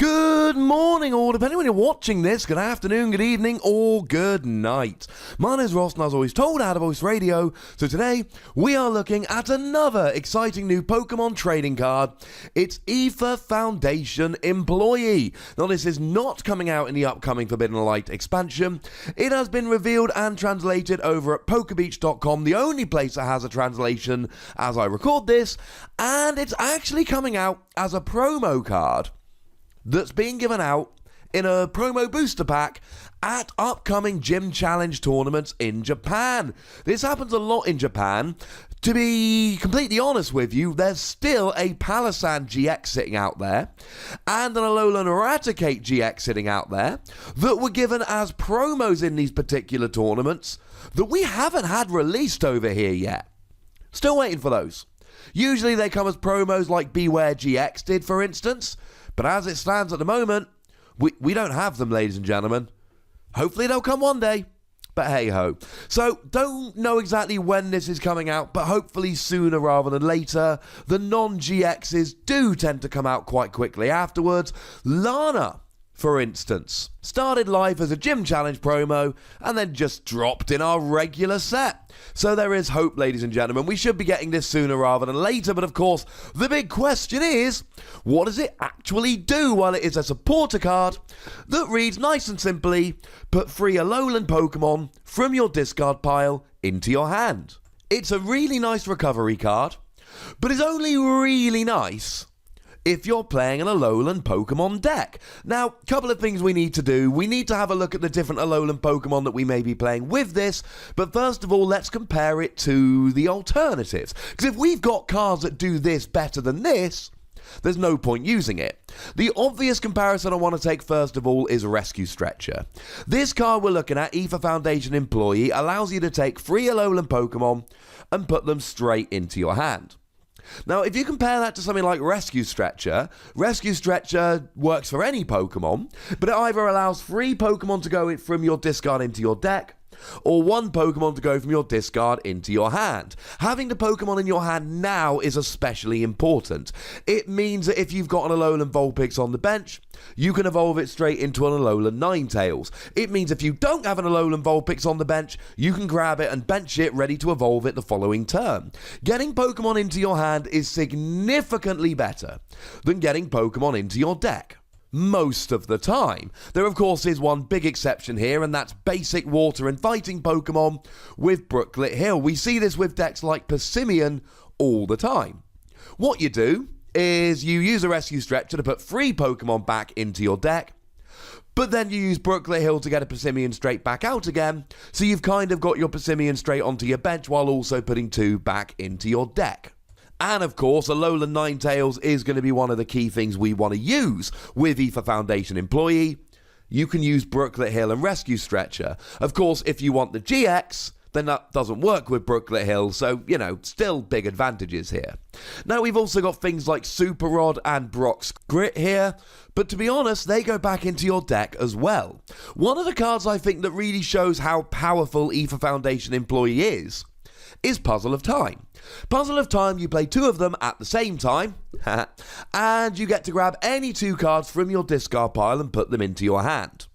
Good morning, or depending when you're watching this, good afternoon, good evening, or good night. My name is Ross, and as always told, out of Voice Radio. So today, we are looking at another exciting new Pokemon trading card. It's Aether Foundation Employee. Now, this is not coming out in the upcoming Forbidden Light expansion. It has been revealed and translated over at Pokebeach.com, the only place that has a translation as I record this, and it's actually coming out as a promo card that's being given out in a promo booster pack at upcoming gym challenge tournaments in Japan. This happens a lot in Japan. To be completely honest with you, there's still a Palisand GX sitting out there and an Alolan Eradicate GX sitting out there that were given as promos in these particular tournaments that we haven't had released over here yet. Still waiting for those. Usually they come as promos like Beware GX did, for instance. But as it stands at the moment, we don't have them, ladies and gentlemen. Hopefully they'll come one day, but hey-ho. So, don't know exactly when this is coming out, but hopefully sooner rather than later. The non-GXs do tend to come out quite quickly afterwards. Lana, for instance, started life as a gym challenge promo and then just dropped in our regular set. So there is hope, ladies and gentlemen. We should be getting this sooner rather than later, but of course, the big question is, what does it actually do? Well, it is a supporter card that reads nice and simply, put 3 Alolan Pokemon from your discard pile into your hand. It's a really nice recovery card, but it's only really nice if you're playing an Alolan Pokemon deck. Now, a couple of things we need to do. We need to have a look at the different Alolan Pokemon that we may be playing with this, but first of all, let's compare it to the alternatives. Because if we've got cards that do this better than this, there's no point using it. The obvious comparison I want to take first of all is Rescue Stretcher. This card we're looking at, Aether Foundation Employee, allows you to take 3 Alolan Pokemon and put them straight into your hand. Now, if you compare that to something like Rescue Stretcher works for any Pokemon, but it either allows 3 Pokemon to go from your discard into your deck, or 1 Pokemon to go from your discard into your hand. Having the Pokemon in your hand now is especially important. It means that if you've got an Alolan Vulpix on the bench, you can evolve it straight into an Alolan Ninetales. It means if you don't have an Alolan Vulpix on the bench, you can grab it and bench it ready to evolve it the following turn. Getting Pokemon into your hand is significantly better than getting Pokemon into your deck. Most of the time. There, of course, is one big exception here, and that's basic water and fighting Pokemon with Brooklet Hill. We see this with decks like Persimmon all the time. What you do is you use a Rescue Stretcher to put 3 Pokemon back into your deck, but then you use Brooklet Hill to get a Persimmon straight back out again, so you've kind of got your Persimmon straight onto your bench while also putting 2 back into your deck. And of course, Alolan Ninetales is going to be one of the key things we want to use with Aether Foundation Employee. You can use Brooklet Hill and Rescue Stretcher. Of course, if you want the GX, then that doesn't work with Brooklet Hill, so, still big advantages here. Now, we've also got things like Super Rod and Brock's Grit here, but to be honest, they go back into your deck as well. One of the cards I think that really shows how powerful Aether Foundation Employee is Puzzle of Time. Puzzle of Time, you play 2 of them at the same time, and you get to grab any 2 cards from your discard pile and put them into your hand.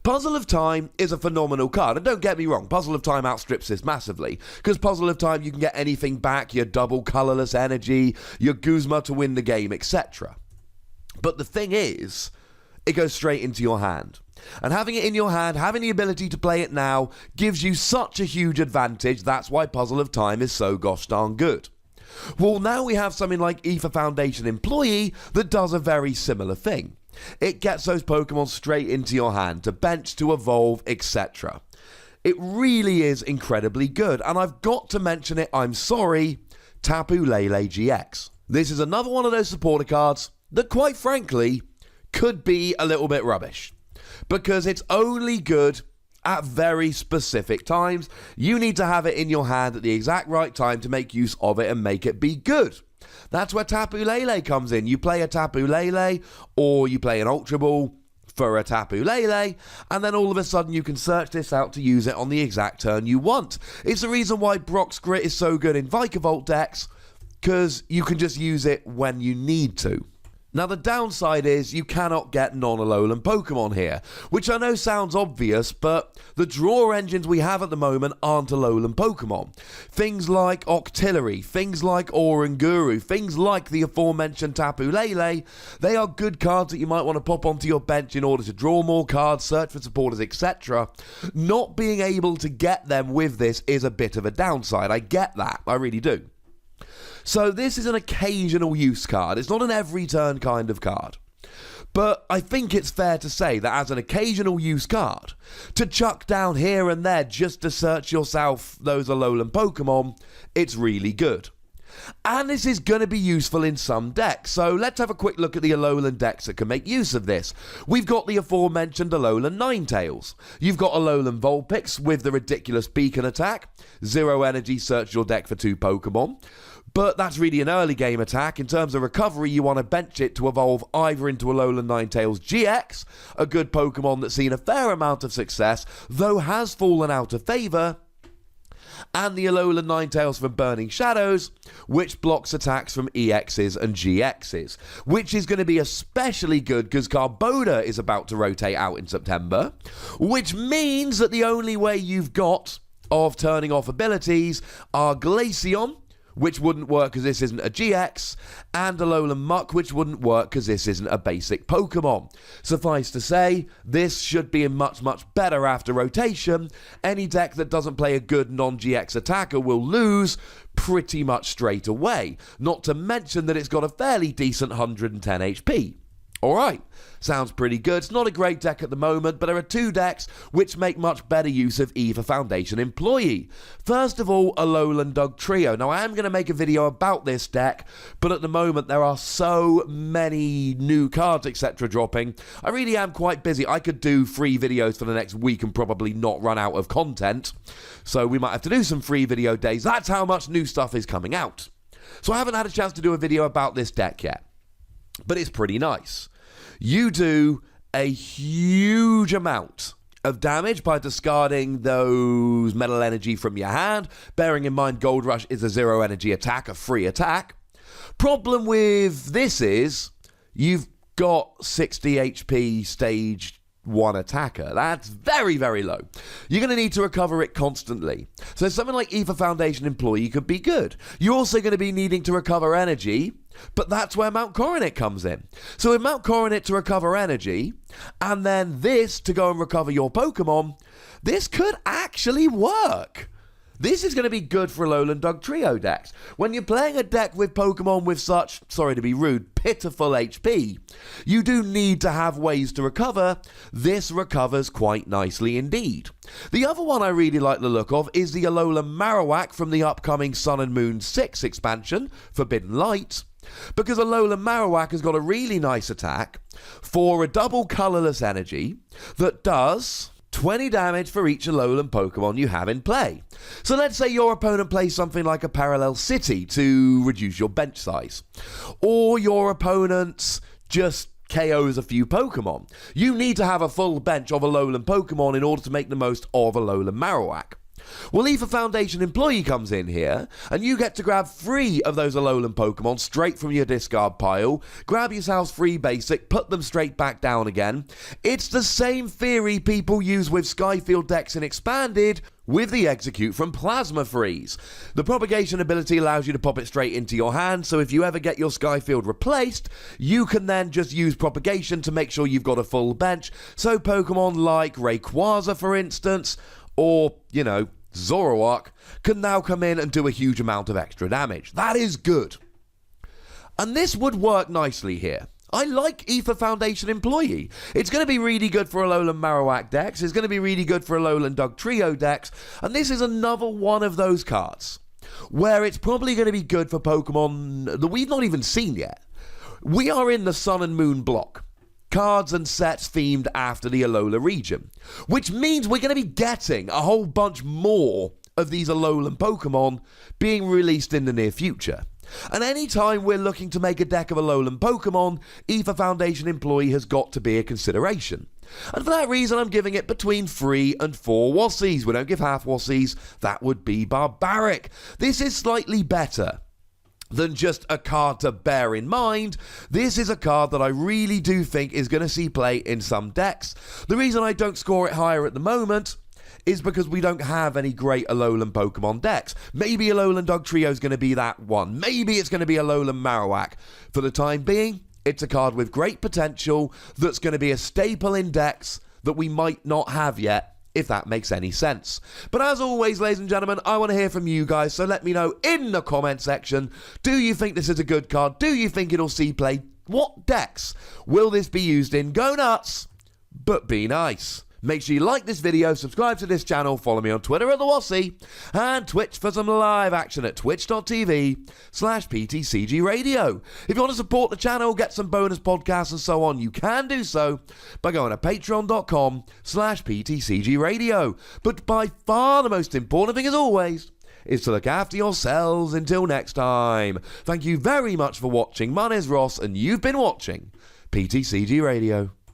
Puzzle of Time is a phenomenal card, and don't get me wrong, Puzzle of Time outstrips this massively, because Puzzle of Time you can get anything back, your double colourless energy, your Guzma to win the game, etc. But the thing is, it goes straight into your hand. And having it in your hand, having the ability to play it now, gives you such a huge advantage. That's why Puzzle of Time is so gosh darn good. Well, now we have something like Aether Foundation Employee that does a very similar thing. It gets those Pokemon straight into your hand, to bench, to evolve, etc. It really is incredibly good, and I've got to mention it, I'm sorry, Tapu Lele GX. This is another one of those supporter cards that, quite frankly, could be a little bit rubbish, because it's only good at very specific times. You need to have it in your hand at the exact right time to make use of it and make it be good. That's where Tapu Lele comes in. You play a Tapu Lele, or you play an Ultra Ball for a Tapu Lele, and then all of a sudden you can search this out to use it on the exact turn you want. It's the reason why Brock's Grit is so good in Vikavolt decks, because you can just use it when you need to. Now, the downside is you cannot get non-Alolan Pokemon here, which I know sounds obvious, but the draw engines we have at the moment aren't Alolan Pokemon. Things like Octillery, things like Oranguru, things like the aforementioned Tapu Lele, they are good cards that you might want to pop onto your bench in order to draw more cards, search for supporters, etc. Not being able to get them with this is a bit of a downside. I get that, I really do. So this is an occasional use card. It's not an every turn kind of card. But I think it's fair to say that as an occasional use card, to chuck down here and there just to search yourself those Alolan Pokemon, it's really good. And this is going to be useful in some decks, so let's have a quick look at the Alolan decks that can make use of this. We've got the aforementioned Alolan Ninetales. You've got Alolan Vulpix with the ridiculous Beacon attack. 0 energy, search your deck for 2 Pokemon. But that's really an early game attack. In terms of recovery, you want to bench it to evolve either into Alolan Ninetales GX, a good Pokemon that's seen a fair amount of success, though has fallen out of favour, and the Alolan Ninetales from Burning Shadows, which blocks attacks from EXs and GXs, which is going to be especially good because Carboda is about to rotate out in September, which means that the only way you've got of turning off abilities are Glaceon, which wouldn't work because this isn't a GX, and Alolan Muck, which wouldn't work because this isn't a basic Pokemon. Suffice to say, this should be much, much better after rotation. Any deck that doesn't play a good non-GX attacker will lose pretty much straight away, not to mention that it's got a fairly decent 110 HP. Alright, sounds pretty good. It's not a great deck at the moment, but there are 2 decks which make much better use of Aether Foundation Employee. First of all, Alolan Dugtrio. Now, I am going to make a video about this deck, but at the moment there are so many new cards, etc. dropping. I really am quite busy. I could do free videos for the next week and probably not run out of content. So we might have to do some free video days. That's how much new stuff is coming out. So I haven't had a chance to do a video about this deck yet, but it's pretty nice. You do a huge amount of damage by discarding those metal energy from your hand. Bearing in mind Gold Rush is a 0 energy attack, a free attack. Problem with this is you've got 60 HP stage 1 attacker. That's very, very low. You're going to need to recover it constantly. So something like Aether Foundation Employee could be good. You're also going to be needing to recover energy, but that's where Mount Coronet comes in. So with Mount Coronet to recover energy, and then this to go and recover your Pokemon, this could actually work. This is going to be good for Alolan Dugtrio decks. When you're playing a deck with Pokemon with such, sorry to be rude, pitiful HP, you do need to have ways to recover. This recovers quite nicely indeed. The other one I really like the look of is the Alolan Marowak from the upcoming Sun and Moon 6 expansion, Forbidden Light, because Alolan Marowak has got a really nice attack for a double colourless energy that does 20 damage for each Alolan Pokemon you have in play. So let's say your opponent plays something like a Parallel City to reduce your bench size, or your opponent just KOs a few Pokemon. You need to have a full bench of Alolan Pokemon in order to make the most of Alolan Marowak. Well, Aether Foundation Employee comes in here, and you get to grab 3 of those Alolan Pokemon straight from your discard pile, grab yourselves 3 basic, put them straight back down again. It's the same theory people use with Skyfield decks in Expanded, with the Execute from Plasma Freeze. The propagation ability allows you to pop it straight into your hand, so if you ever get your Skyfield replaced, you can then just use propagation to make sure you've got a full bench. So Pokemon like Rayquaza, for instance, or, you know, Zoroark, can now come in and do a huge amount of extra damage. That is good. And this would work nicely here. I like Aether Foundation Employee. It's going to be really good for Alolan Marowak decks. It's going to be really good for Alolan Dugtrio decks. And this is another one of those cards where it's probably going to be good for Pokemon that we've not even seen yet. We are in the Sun and Moon block. Cards and sets themed after the Alola region, which means we're going to be getting a whole bunch more of these Alolan Pokemon being released in the near future. And anytime we're looking to make a deck of Alolan Pokemon, Aether Foundation Employee has got to be a consideration. And for that reason, I'm giving it between 3 and 4 Wassies. We don't give half Wassies. That would be barbaric. This is slightly better than just a card to bear in mind. This is a card that I really do think is going to see play in some decks. The reason I don't score it higher at the moment is because we don't have any great Alolan Pokemon decks. Maybe Alolan Dugtrio is going to be that one. Maybe it's going to be Alolan Marowak. For the time being, it's a card with great potential that's going to be a staple in decks that we might not have yet, if that makes any sense. But as always, ladies and gentlemen, I want to hear from you guys, so let me know in the comment section, do you think this is a good card? Do you think it'll see play? What decks will this be used in? Go nuts, but be nice. Make sure you like this video, subscribe to this channel, follow me on Twitter at TheWassy, and Twitch for some live action at twitch.tv/PTCGRadio. If you want to support the channel, get some bonus podcasts and so on, you can do so by going to patreon.com/PTCGRadio. But by far the most important thing, as always, is to look after yourselves until next time. Thank you very much for watching. My name is Ross, and you've been watching PTCG Radio.